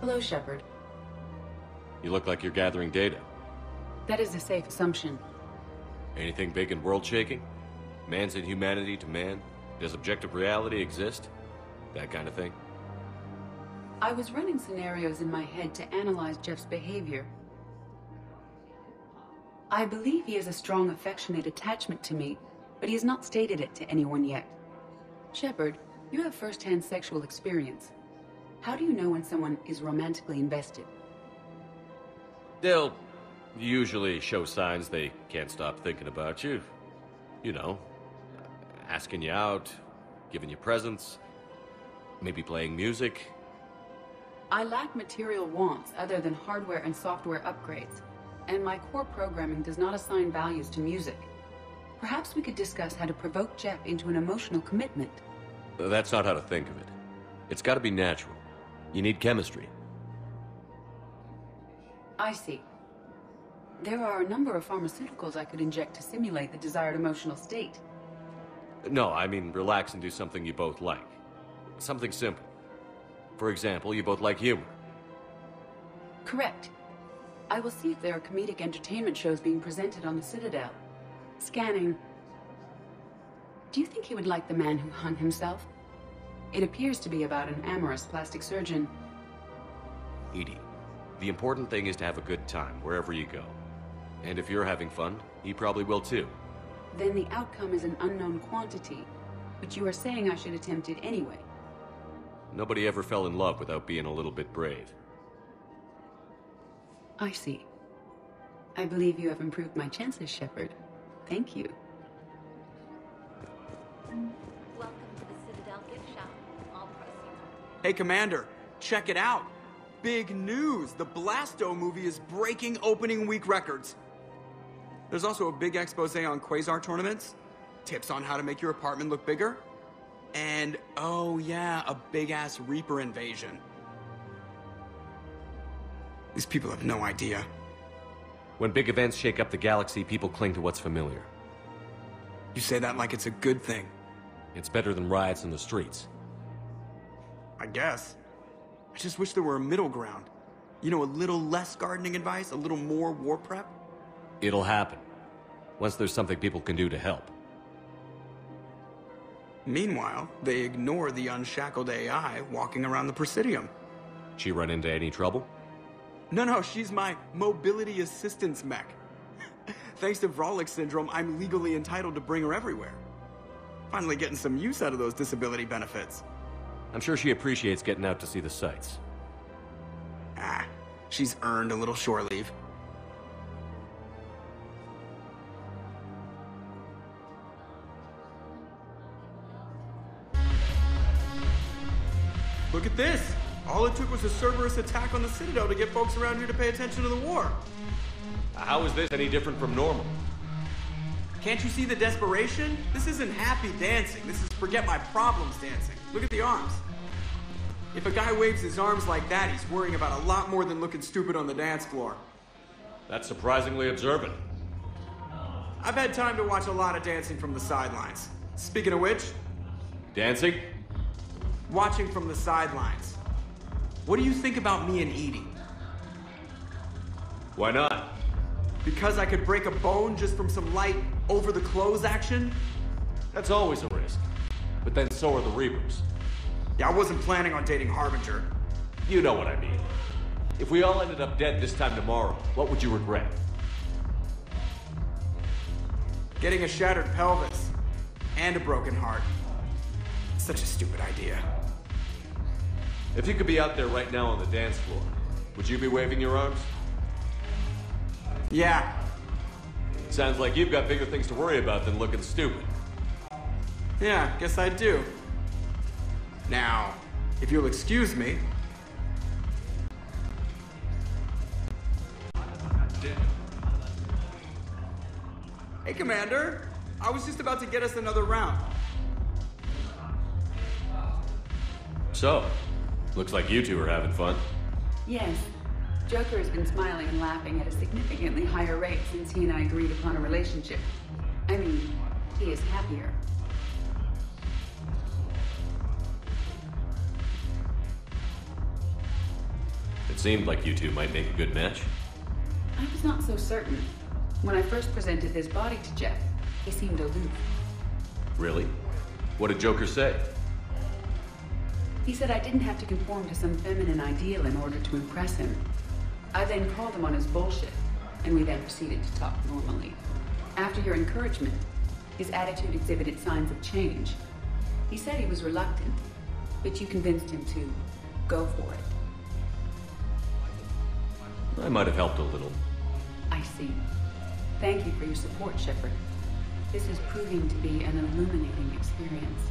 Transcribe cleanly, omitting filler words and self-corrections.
Hello, Shepard. You look like you're gathering data. That is a safe assumption. Anything big and world-shaking? Man's inhumanity to man? Does objective reality exist? That kind of thing? I was running scenarios in my head to analyze Jeff's behavior. I believe he has a strong affectionate attachment to me, but he has not stated it to anyone yet. Shepard, you have first-hand sexual experience. How do you know when someone is romantically invested? They'll usually show signs they can't stop thinking about you. You know, asking you out, giving you presents, maybe playing music. I lack material wants other than hardware and software upgrades, and my core programming does not assign values to music. Perhaps we could discuss how to provoke Jeff into an emotional commitment. That's not how to think of it. It's got to be natural. You need chemistry. I see. There are a number of pharmaceuticals I could inject to simulate the desired emotional state. No, I mean relax and do something you both like. Something simple. For example, you both like humor. Correct. I will see if there are comedic entertainment shows being presented on the Citadel. Scanning. Do you think he would like The Man Who Hung Himself? It appears to be about an amorous plastic surgeon. EDI, the important thing is to have a good time wherever you go. And if you're having fun, he probably will too. Then the outcome is an unknown quantity, but you are saying I should attempt it anyway. Nobody ever fell in love without being a little bit brave. I see. I believe you have improved my chances, Shepard. Thank you. Welcome to the Citadel gift shop. All proceeds. Hey, Commander, check it out. Big news! The Blasto movie is breaking opening week records. There's also a big expose on Quasar tournaments, tips on how to make your apartment look bigger, and, oh yeah, a big-ass Reaper invasion. These people have no idea. When big events shake up the galaxy, people cling to what's familiar. You say that like it's a good thing. It's better than riots in the streets. I guess. I just wish there were a middle ground. You know, a little less gardening advice, a little more war prep. It'll happen. Once there's something people can do to help. Meanwhile, they ignore the unshackled AI walking around the Presidium. She run into any trouble? No, she's my mobility assistance mech. Thanks to Vrolic syndrome, I'm legally entitled to bring her everywhere. Finally getting some use out of those disability benefits. I'm sure she appreciates getting out to see the sights. Ah, she's earned a little shore leave. Look at this! All it took was a Cerberus attack on the Citadel to get folks around here to pay attention to the war. How is this any different from normal? Can't you see the desperation? This isn't happy dancing. This is forget my problems dancing. Look at the arms. If a guy waves his arms like that, he's worrying about a lot more than looking stupid on the dance floor. That's surprisingly observant. I've had time to watch a lot of dancing from the sidelines. Speaking of which, Dancing? watching from the sidelines. What do you think about me and EDI? Why not? Because I could break a bone just from some light over-the-clothes action? That's always a risk. But then so are the Reapers. Yeah, I wasn't planning on dating Harbinger. You know what I mean. If we all ended up dead this time tomorrow, what would you regret? Getting a shattered pelvis and a broken heart. Such a stupid idea. If you could be out there right now on the dance floor, would you be waving your arms? Yeah, Sounds like you've got bigger things to worry about than looking stupid. yeah, guess I do. Now, if you'll excuse me. Hey, Commander. I was just about to get us another round. So, looks like you two are having fun. Yes. Joker has been smiling and laughing at a significantly higher rate since he and I agreed upon a relationship. I mean, he is happier. It seemed like you two might make a good match. I was not so certain. When I first presented his body to Jeff, he seemed aloof. Really? What did Joker say? He said I didn't have to conform to some feminine ideal in order to impress him. I then called him on his bullshit, and we then proceeded to talk normally. After your encouragement, his attitude exhibited signs of change. He said he was reluctant, but you convinced him to go for it. I might have helped a little. I see. Thank you for your support, Shepard. This is proving to be an illuminating experience.